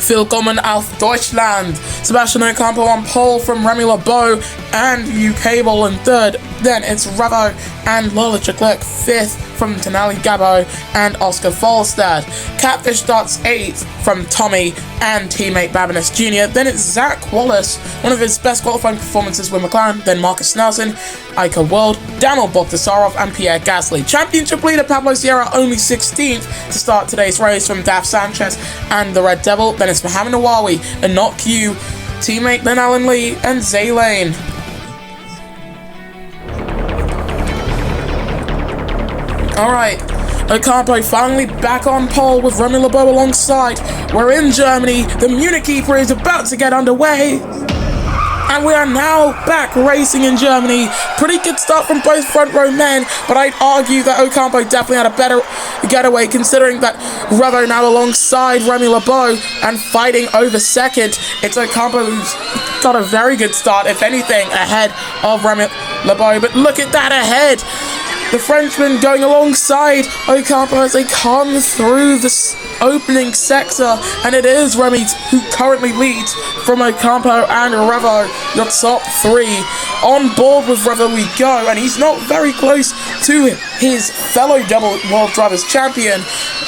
Willkommen auf Deutschland. Sebastian Ocampo on pole from Remy LeBeau and UK Ball in third. Then it's Revo and Lola Leclerc fifth from Tenali Gabo and Oscar Falstad. Catfish starts 8th from Tommy and teammate Babinas Jr. Then it's Zach Wallace, one of his best qualifying performances with McLaren. Then Marcus Nelson, Ica World, Daniel Bogdasarov and Pierre Gasly. Championship leader Pablo Sierra only 16th to start today's race from Daf Sanchez and the Red Devil. Then it's Mohamed Nawawi and not Q, teammate Ben Allen Lee and Zay Lane. Alright, Ocampo finally back on pole with Remy LeBeau alongside. We're in Germany, the Munich Prix is about to get underway. And we are now back racing in Germany. Pretty good start from both front row men, but I'd argue that Ocampo definitely had a better getaway considering that Revo now alongside Remy LeBeau and fighting over second. It's Ocampo who's got a very good start, if anything, ahead of Remy LeBeau. But look at that ahead. The Frenchman going alongside Ocampo as they come through this opening sector, and it is Remy who currently leads from Ocampo and Revo, your top three. On board with Revo we go, and he's not very close to his fellow double World Drivers champion.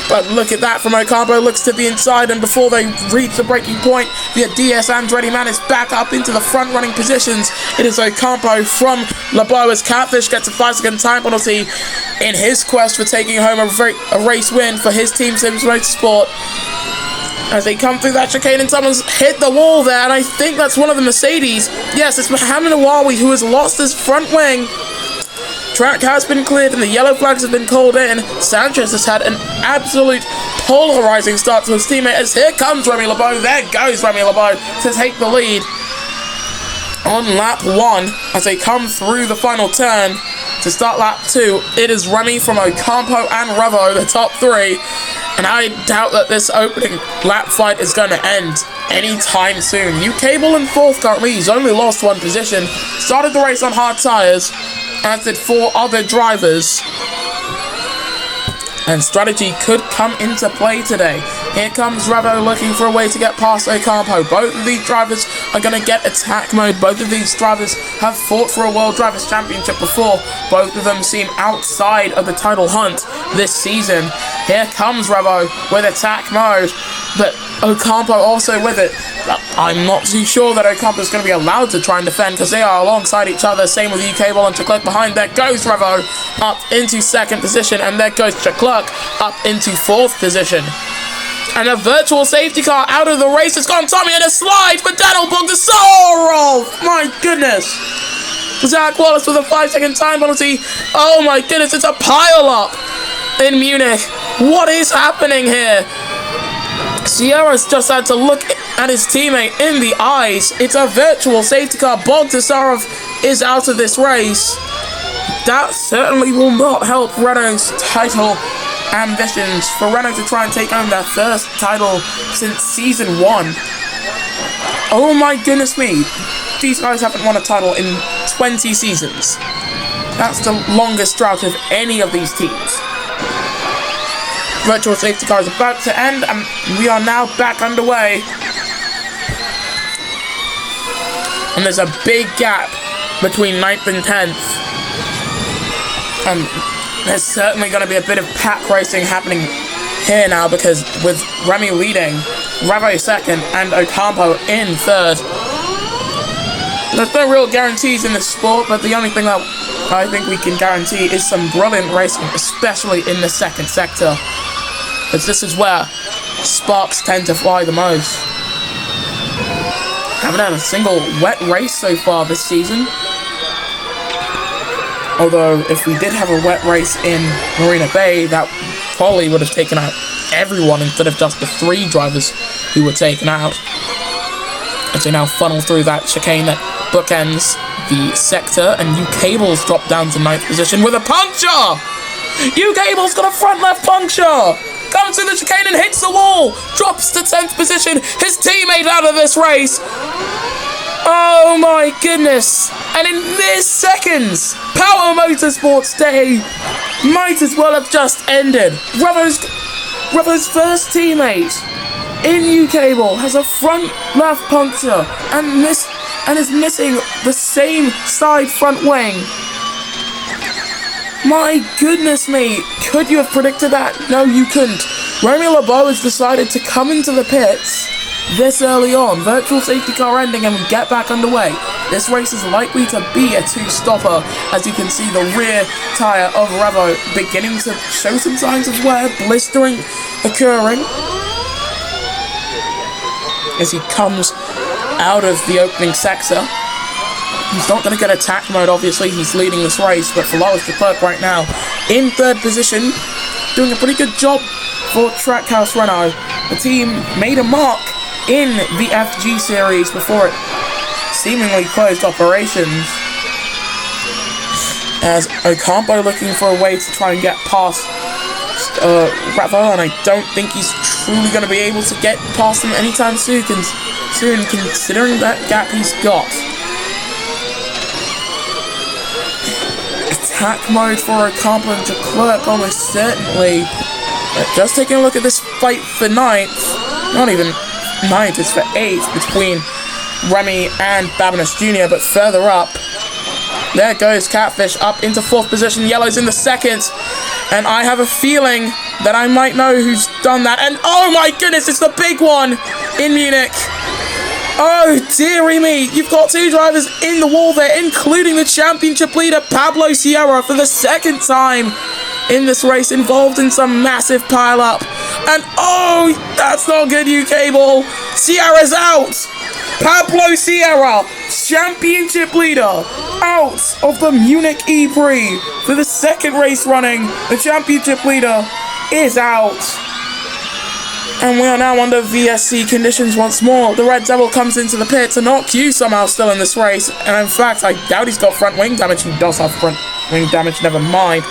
But look at that from Ocampo, looks to the inside, and before they reach the breaking point, the DS Andretti man is back up into the front running positions. It is Ocampo from LeBeau as Catfish gets a 5-second time penalty in his quest for taking home a race win for his team, Sims Motorsport. As they come through that chicane and someone's hit the wall there, and I think that's one of the Mercedes. Yes, it's Mohamed Nawawi who has lost his front wing. Track has been cleared and the yellow flags have been called in. Sanchez has had an absolute polarizing start to his teammate as here comes Remy LeBeau. There goes Remy LeBeau to take the lead on lap 1 as they come through the final turn to start lap 2. It is Remy from Ocampo and Revo, the top three, and I doubt that this opening lap fight is going to end anytime soon. UK Ball in 4th currently, he's only lost 1 position, started the race on hard tyres, as did 4 other drivers. And strategy could come into play today. Here comes Revo looking for a way to get past Ocampo. Both of these drivers are going to get attack mode. Both of these drivers have fought for a World Drivers' Championship before. Both of them seem outside of the title hunt this season. Here comes Revo with attack mode, but Ocampo also with it. I'm not too sure that Ocampo is going to be allowed to try and defend because they are alongside each other. Same with UK Ball and Leclerc behind. There goes Revo up into 2nd position, and there goes Leclerc up into 4th position. And a virtual safety car out of the race has gone Tommy in a slide for Daniel Bogdasarov. My goodness. Zach Wallace with a 5-second time penalty. Oh my goodness, it's a pile-up in Munich. What is happening here? Sierra's just had to look at his teammate in the eyes. It's a virtual safety car. Bogdasarov is out of this race. That certainly will not help Renault's title ambitions for Renault to try and take home their first title since season 1. Oh my goodness me. These guys haven't won a title in 20 seasons. That's the longest drought of any of these teams. Virtual safety car is about to end, and we are now back underway. And there's a big gap between 9th and 10th. There's certainly going to be a bit of pack racing happening here now because with Remy leading, Revo 2nd, and Ocampo in 3rd. There's no real guarantees in this sport, but the only thing that I think we can guarantee is some brilliant racing, especially in the 2nd sector. Because this is where sparks tend to fly the most. Haven't had a single wet race so far this season. Although, if we did have a wet race in Marina Bay, that probably would have taken out everyone instead of just the 3 drivers who were taken out. As they now funnel through that chicane that bookends the sector, and UK Ball's dropped down to 9th position with a puncture! UK Ball's got a front left puncture! Comes through the chicane and hits the wall! Drops to 10th position, his teammate out of this race! Oh my goodness! And in this seconds, Power Motorsports Day might as well have just ended. Revo's first teammate in U-Cable has a front left puncture and is missing the same side front wing. My goodness me, could you have predicted that? No, you couldn't. Remy LeBeau has decided to come into the pits this early on. Virtual safety car ending and we get back underway. This race is likely to be a two-stopper, as you can see the rear tyre of Revo beginning to show some signs of wear, blistering occurring as he comes out of the opening sector. He's not going to get attack mode, obviously, he's leading this race, but for Lawrence Leclerc right now, in third position, doing a pretty good job for Trackhouse Renault. The team made a mark in the FG series before it seemingly closed operations, as Ocampo looking for a way to try and get past Revo, and I don't think he's truly going to be able to get past him anytime soon, considering that gap he's got. Attack mode for Ocampo and Leclerc almost certainly. But just taking a look at this fight for 9th, not even 9th, it's for 8th between Remy and Babinas Jr., but further up, there goes Catfish up into 4th position, Yellow's in the 2nd, and I have a feeling that I might know who's done that, and oh my goodness, it's the big one in Munich. Oh dearie me, you've got 2 drivers in the wall there, including the championship leader Pablo Sierra for the 2nd time in this race, involved in some massive pile-up. And oh, that's not good, U-Cable. Sierra's out. Pablo Sierra, championship leader, out of the Munich Prix for the 2nd race running. The championship leader is out. And we are now under VSC conditions once more. The Red Devil comes into the pit to not Q somehow still in this race. And in fact, I doubt he's got front wing damage. He does have front wing damage, never mind.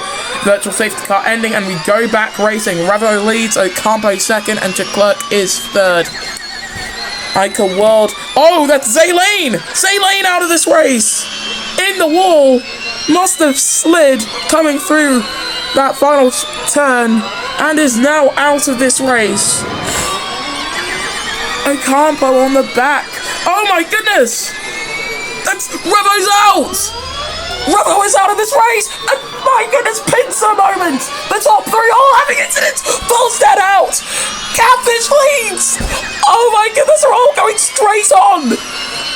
Virtual safety car ending, and we go back racing. Revo leads, Ocampo 2nd, and Leclerc is 3rd. Ica World. Oh, that's Zaylane! Zaylane out of this race! In the wall! Must have slid coming through that final turn, and is now out of this race. Ocampo on the back. Oh my goodness! That's Revo's out! Revo is out of this race! And my goodness, pincer moment! The top 3 all having incidents! Volstead out! Catfish leads! Oh my goodness, they're all going straight on!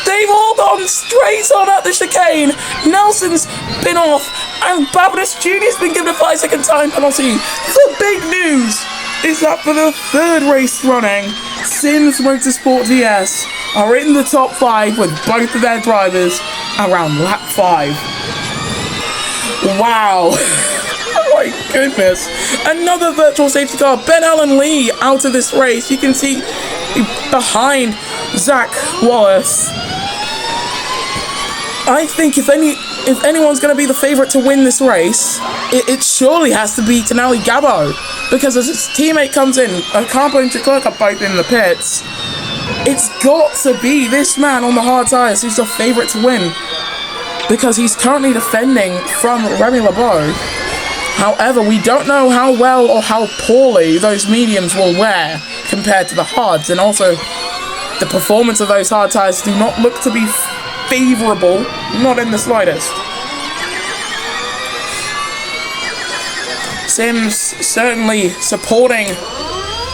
They've all gone straight on at the chicane. Nelson's been off, and Babinas Jr.'s been given a 5-second time penalty. The big news is that for the 3rd race running, Sims Motorsport GS are in the top 5 with both of their drivers around lap 5. Wow. Oh my goodness. Another virtual safety car. Ben Allen Lee out of this race. You can see behind Zach Wallace. I think if anyone's going to be the favourite to win this race, it surely has to be Tenali Gabo. Because as his teammate comes in, Ocampo and Leclerc are both in the pits. It's got to be this man on the hard tyres who's the favourite to win. Because he's currently defending from Remy LeBeau. However, we don't know how well or how poorly those mediums will wear compared to the hards. And also, the performance of those hard tyres do not look to be favourable, not in the slightest. Sims certainly supporting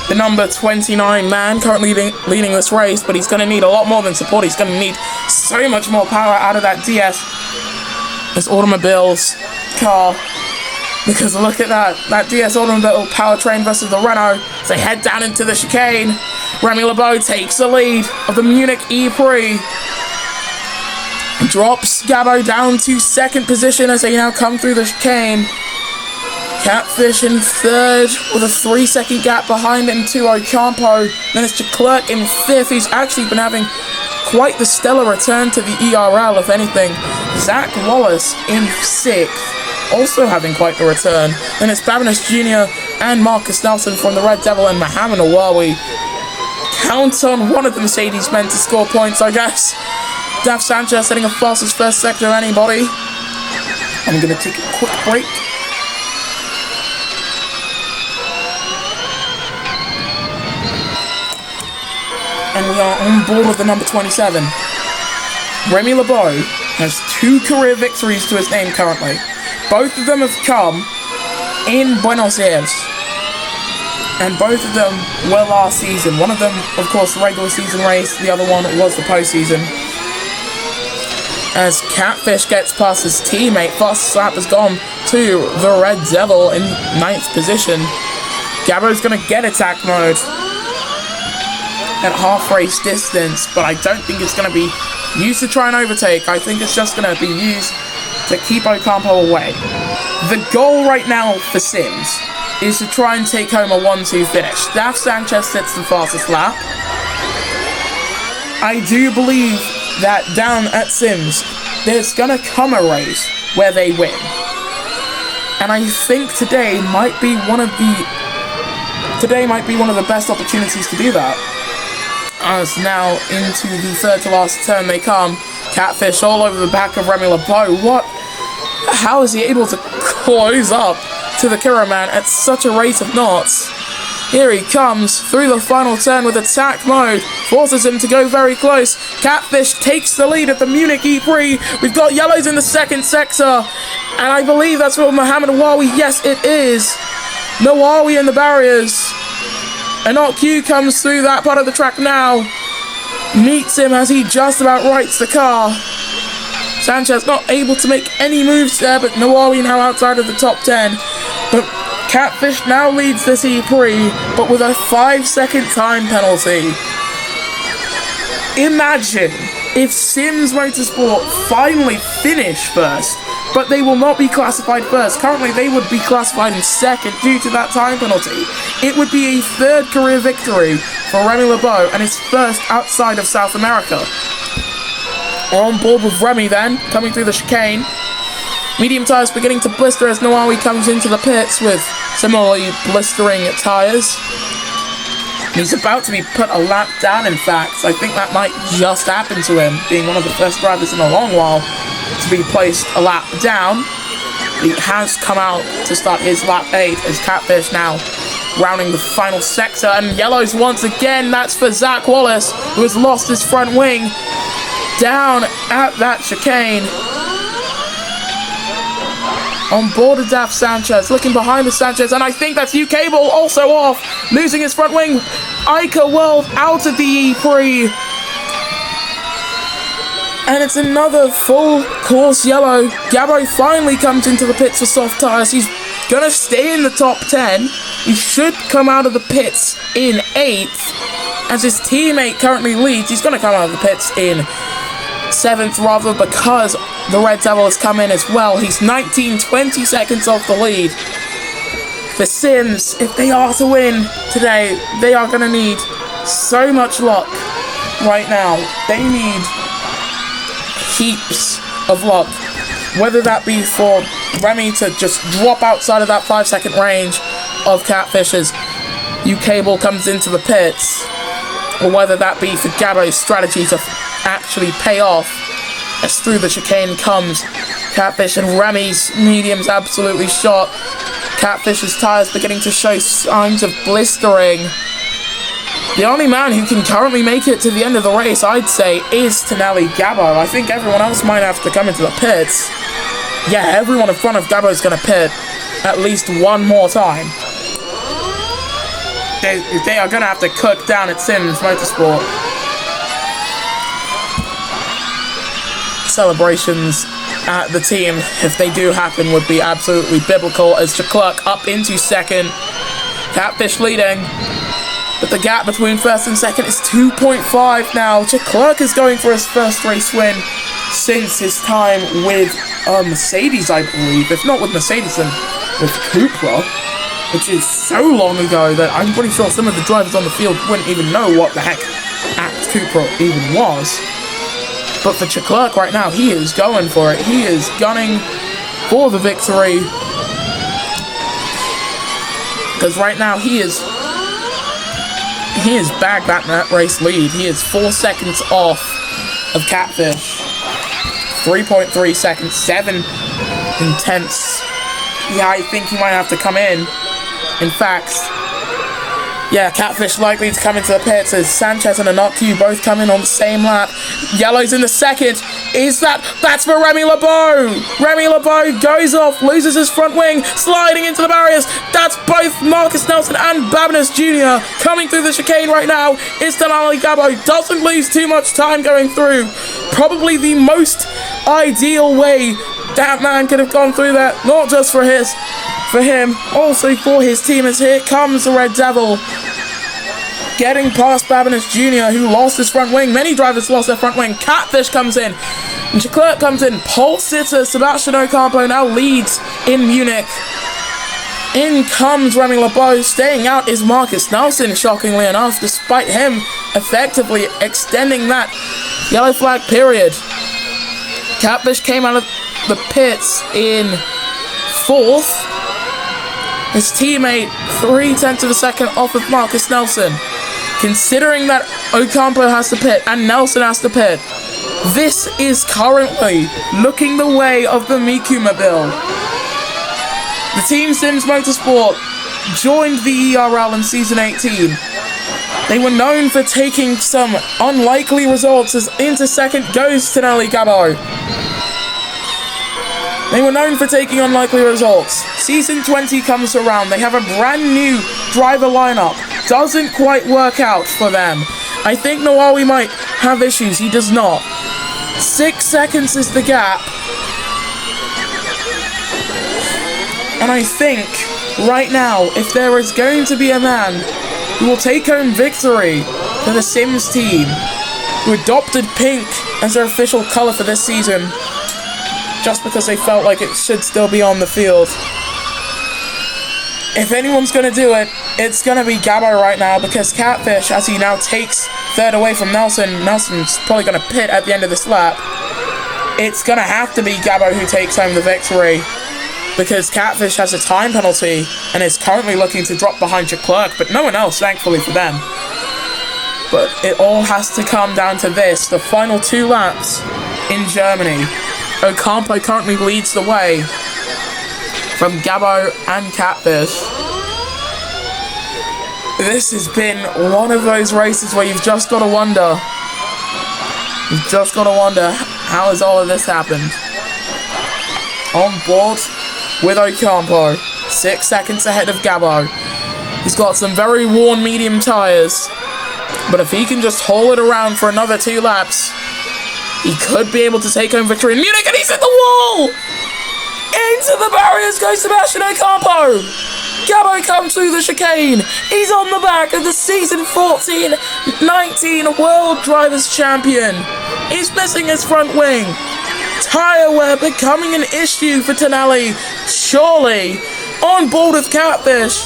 the number 29 man, currently leading this race, but he's going to need a lot more than support. He's going to need so much more power out of that DS, this Automobiles car, because look at that DS Automobile powertrain versus the Renault. As they head down into the chicane, Remy LeBeau takes the lead of the Munich Prix. Drops Gabo down to 2nd position as they now come through the chicane. Catfish in 3rd with a 3-second gap behind him to Ocampo. Then it's Leclerc in 5th, who's actually been having quite the stellar return to the ERL, if anything. Zach Wallace in 6th, also having quite the return. Then it's Babinas Jr. and Marcus Nelson from the Red Devil, and Mohamed Awawi. Count on one of the Mercedes men to score points, I guess. Daf Sanchez setting a fastest first sector of anybody. I'm going to take a quick break. And we are on board with the number 27. Remy LeBeau has 2 career victories to his name currently. Both of them have come in Buenos Aires. And both of them were last season. One of them, of course, the regular season race. The other one was the postseason. As Catfish gets past his teammate, fastest lap has gone to the Red Devil in 9th position. Gabo's going to get attack mode at half race distance, but I don't think it's going to be used to try and overtake. I think it's just going to be used to keep Ocampo away. The goal right now for Sims is to try and take home a 1-2 finish. Daf Sanchez sits the fastest lap. I do believe that down at Sims, there's going to come a race where they win. And I think today might be one of the best opportunities to do that. As now into the third to last turn they come. Catfish all over the back of Remy LeBeau. How is he able to close up to the Kira man at such a rate of knots? Here he comes through the final turn with attack mode. Forces him to go very close. Catfish takes the lead at the Munich Prix. We've got yellows in the second sector. And I believe that's what Mohamed Nawawi. Yes, it is. Nawawi in the barriers. Anot Q comes through that part of the track now. Meets him as he just about rights the car. Sanchez not able to make any moves there, but Nawawi now outside of the top 10. But Catfish now leads this Prix, but with a 5-second time penalty. Imagine if Sims Motorsport finally finish first, but they will not be classified first. Currently, they would be classified in second due to that time penalty. It would be a 3rd career victory for Remy LeBeau and his first outside of South America. We're on board with Remy then, coming through the chicane. Medium tyres beginning to blister as Nawawi comes into the pits with similarly blistering tyres. He's about to be put a lap down, in fact. I think that might just happen to him, being one of the first drivers in a long while to be placed a lap down. He has come out to start his lap 8 as Catfish now rounding the final sector. And yellows once again, that's for Zach Wallace, who has lost his front wing down at that chicane. On board of Daf Sanchez, looking behind the Sanchez, and I think that's U-Cable also off, losing his front wing. Ica World out of the Prix. And it's another full course yellow. Gabo finally comes into the pits for soft tyres. He's going to stay in the top 10. He should come out of the pits in 8th. As his teammate currently leads, he's going to come out of the pits in 7th rather, because the Red Devil has come in as well. He's 19-20 seconds off the lead. For Sims, if they are to win today, they are going to need so much luck right now. They need heaps of luck. Whether that be for Remy to just drop outside of that 5-second range of Catfish's U-Cable comes into the pits, or whether that be for Gabo's strategy to actually pay off as through the chicane comes Catfish, and Remy's medium's absolutely shot. Catfish's tyres beginning to show signs of blistering. The only man who can currently make it to the end of the race, I'd say, is Tonelli Gabo. I think everyone else might have to come into the pits. Yeah, everyone in front of Gabo is going to pit at least one more time. They are going to have to cook down at Sims Motorsport. Celebrations at the team, if they do happen, would be absolutely biblical, as Checlerc up into second. Catfish leading, but the gap between first and second is 2.5 now. Checlerc is going for his first race win since his time with Mercedes, I believe. If not with Mercedes, then with Cupra, which is so long ago that I'm pretty sure some of the drivers on the field wouldn't even know what the heck Act Cupra even was. But for Checlerc right now, he is going for it. He is gunning for the victory. Because right now he is back that race lead. He is 4 seconds off of Catfish. 3.3 seconds, 7 intense. Yeah, I think he might have to come in. In fact, Yeah, Catfish likely to come into the pits as Sanchez and Inocu both come in on the same lap. Yellow's in the second. That's for Remy LeBeau. Remy LeBeau goes off, loses his front wing, sliding into the barriers. That's both Marcus Nelson and Babinas Jr. coming through the chicane right now. It's Denali Gabo. Doesn't lose too much time going through. Probably the most ideal way that man could have gone through that. Not just for him, also for his team, as here comes the Red Devil. Getting past Babinas Jr., who lost his front wing. Many drivers lost their front wing. Catfish comes in. And Leclerc comes in. Pole sitter Sebastian Ocampo now leads in Munich. In comes Remy LeBeau. Staying out is Marcus Nelson, shockingly enough, despite him effectively extending that yellow flag period. Catfish came out of the pits in 4th. His teammate 0.3 of a second off of Marcus Nelson. Considering that Ocampo has to pit and Nelson has to pit, this is currently looking the way of the Miku-mobile. The Team Sims Motorsport joined the ERL in Season 18. They were known for taking some unlikely results as into second goes Denali Gabo. They were known for taking unlikely results. Season 20 comes around. They have a brand new driver lineup. Doesn't quite work out for them. I think Nawawi might have issues. He does not. 6 seconds is the gap. And I think, right now, if there is going to be a man who will take home victory for the Sims team, who adopted pink as their official colour for this season, just because they felt like it should still be on the field. If anyone's going to do it, it's going to be Gabo right now, because Catfish, as he now takes third away from Nelson's probably going to pit at the end of this lap. It's going to have to be Gabo who takes home the victory, because Catfish has a time penalty and is currently looking to drop behind Leclerc, but no one else, thankfully for them. But it all has to come down to this, the final 2 laps in Germany. Ocampo currently leads the way from Gabo and Catfish. This has been one of those races where you've just got to wonder. How has all of this happened? On board with Ocampo, 6 seconds ahead of Gabo. He's got some very worn medium tyres, but if he can just haul it around for another 2 laps, he could be able to take home victory in Munich, and he's at the wall! Into the barriers goes Sebastian Ocampo! Gabo comes through the chicane. He's on the back of the Season 14-19 World Drivers' Champion. He's missing his front wing. Tyre wear becoming an issue for Denali. Surely on board with Catfish,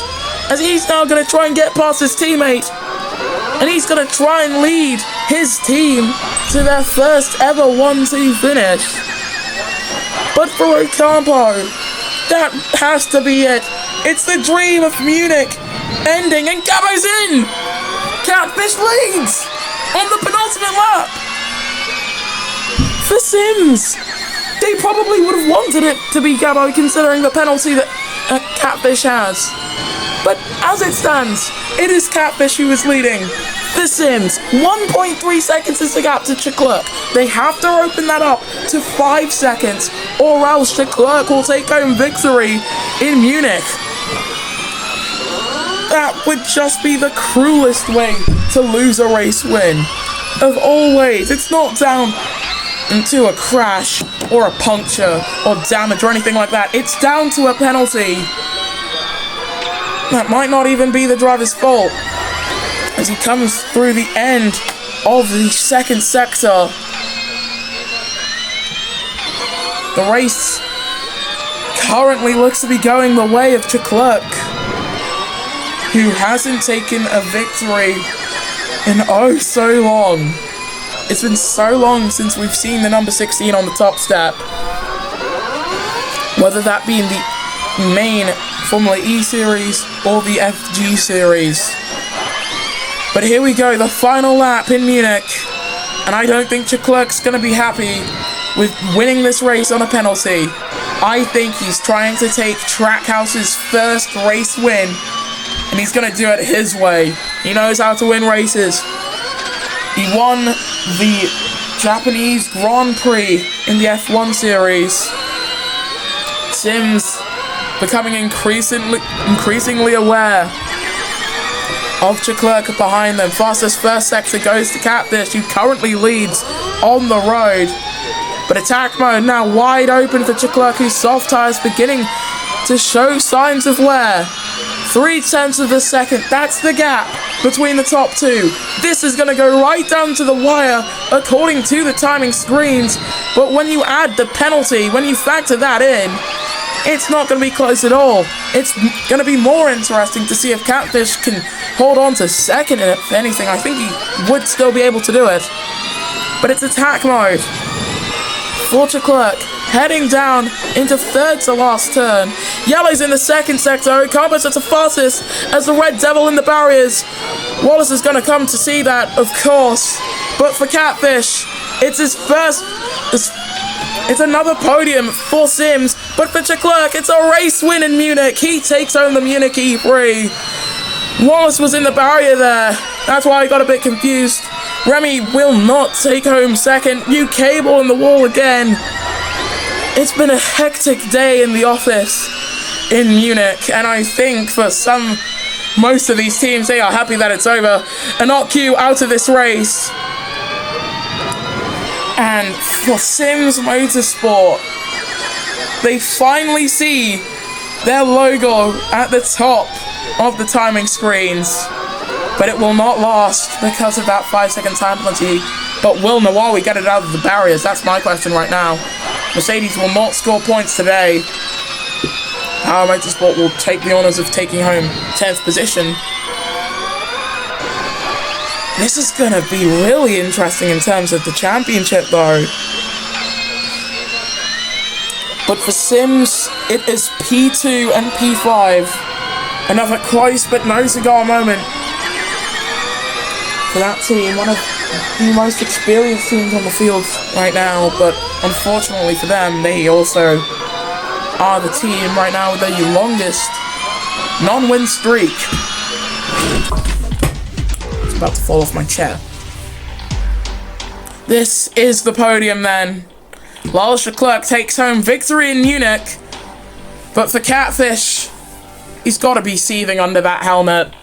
as he's now going to try and get past his teammate. And he's going to try and lead his team to their first ever 1-2 finish. But for Ocampo, that has to be it. It's the dream of Munich ending, and Gabo's in! Catfish leads on the penultimate lap. For Sims, they probably would have wanted it to be Gabo, considering the penalty that Catfish has. But as it stands, it is Catfish who is leading. The Sims, 1.3 seconds is the gap to Leclerc. They have to open that up to 5 seconds, or else Leclerc will take home victory in Munich. That would just be the cruelest way to lose a race win. Of all ways, it's not down to a crash or a puncture or damage or anything like that. It's down to a penalty. That might not even be the driver's fault, as he comes through the end of the second sector. The race currently looks to be going the way of Leclerc, who hasn't taken a victory in oh so long. It's been so long since we've seen the number 16 on the top step, whether that be in the main Formula E series or the FG series. But here we go, the final lap in Munich, and I don't think Leclerc's going to be happy with winning this race on a penalty. I think he's trying to take Trackhouse's first race win and he's gonna do it his way. He knows how to win races. He won the Japanese Grand Prix in the F1 series. Sims becoming increasingly aware of Leclerc behind them. Fastest first sector goes to Catfish, who currently leads on the road. But attack mode now wide open for Leclerc, whose soft tires beginning to show signs of wear. 0.3 of a second, that's the gap between the top two. This is going to go right down to the wire according to the timing screens, but when you add the penalty, when you factor that in, it's not going to be close at all. It's going to be more interesting to see if Catfish can hold on to second, and if anything, I think he would still be able to do it. But it's attack mode for Leclerc, heading down into third to last turn. Yellow's in the second sector. Ocampo's at the fastest as the Red Devil in the barriers. Wallace is going to come to see that, of course. But for Catfish, it's his first... It's another podium for Sims. But for Leclerc, it's a race win in Munich. He takes home the Munich E3. Wallace was in the barrier there. That's why I got a bit confused. Remy will not take home second. New cable in the wall again. It's been a hectic day in the office in Munich, and I think for most of these teams, they are happy that it's over. Q out of this race. And for Sims Motorsport, they finally see their logo at the top of the timing screens. But it will not last because of that 5-second time penalty. But will Nawawi get it out of the barriers? That's my question right now. Mercedes will not score points today. Power Motorsport will take the honours of taking home 10th position. This is going to be really interesting in terms of the championship though. But for Sims, it is P2 and P5. Another close but no cigar moment for that team, one of the most experienced teams on the field right now, but unfortunately for them, they also are the team right now with the longest non-win streak. It's about to fall off my chair. This is the podium then. Lars Leclerc takes home victory in Munich, but for Catfish, he's got to be seething under that helmet.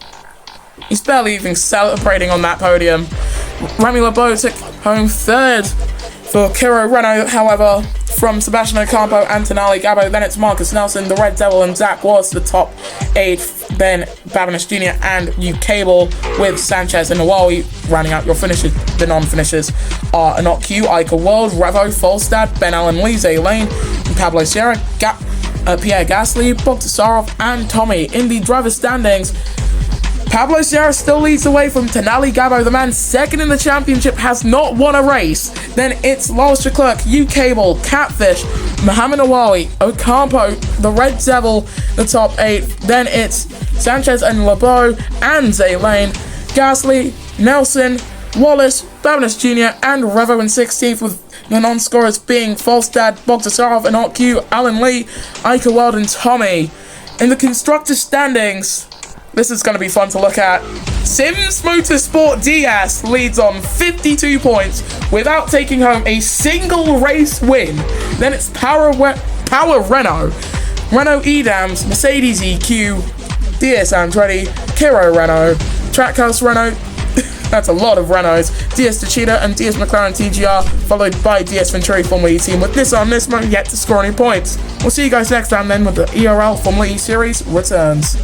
He's barely even celebrating on that podium. Remy LeBeau took home third for Kiro Renault, however, from Sebastian Ocampo and Tonali Gabo. Then it's Marcus Nelson, the Red Devil, and Zach was the top 8. Then Babinis Jr. and Cable with Sanchez and Nawawi rounding out your finishes. The non-finishers are Q, Ica World, Revo, Folstad, Ben Allen Lee, Zay Lane, and Pablo Sierra, Pierre Gasly, Bogdasarov, and Tommy. In the driver standings, Pablo Sierra still leads away from Tonali Gabo. The man second in the championship has not won a race. Then it's Lars Leclerc, Cable, Catfish, Mohamed Nawawi, Ocampo, the Red Devil, the top 8. Then it's Sanchez and LeBeau and Zay Lane, Gasly, Nelson, Wallace, Babinis Jr. and Revo in 16th, with the non-scorers being Folstad, Bogdasarov, and Q, Alan Lee, Ica World, and Tommy. In the constructors standings, this is going to be fun to look at. Sims Motorsport Diaz leads on 52 points without taking home a single race win. Then it's Power Renault, Renault Edams, Mercedes EQ, DS Andretti, Kiro Renault, Trackhouse Renault, that's a lot of Renaults, DS Techeetah and DS McLaren TGR, followed by DS Venturi Formula E team with Nismo yet to score any points. We'll see you guys next time then with the ERL Formula E Series returns.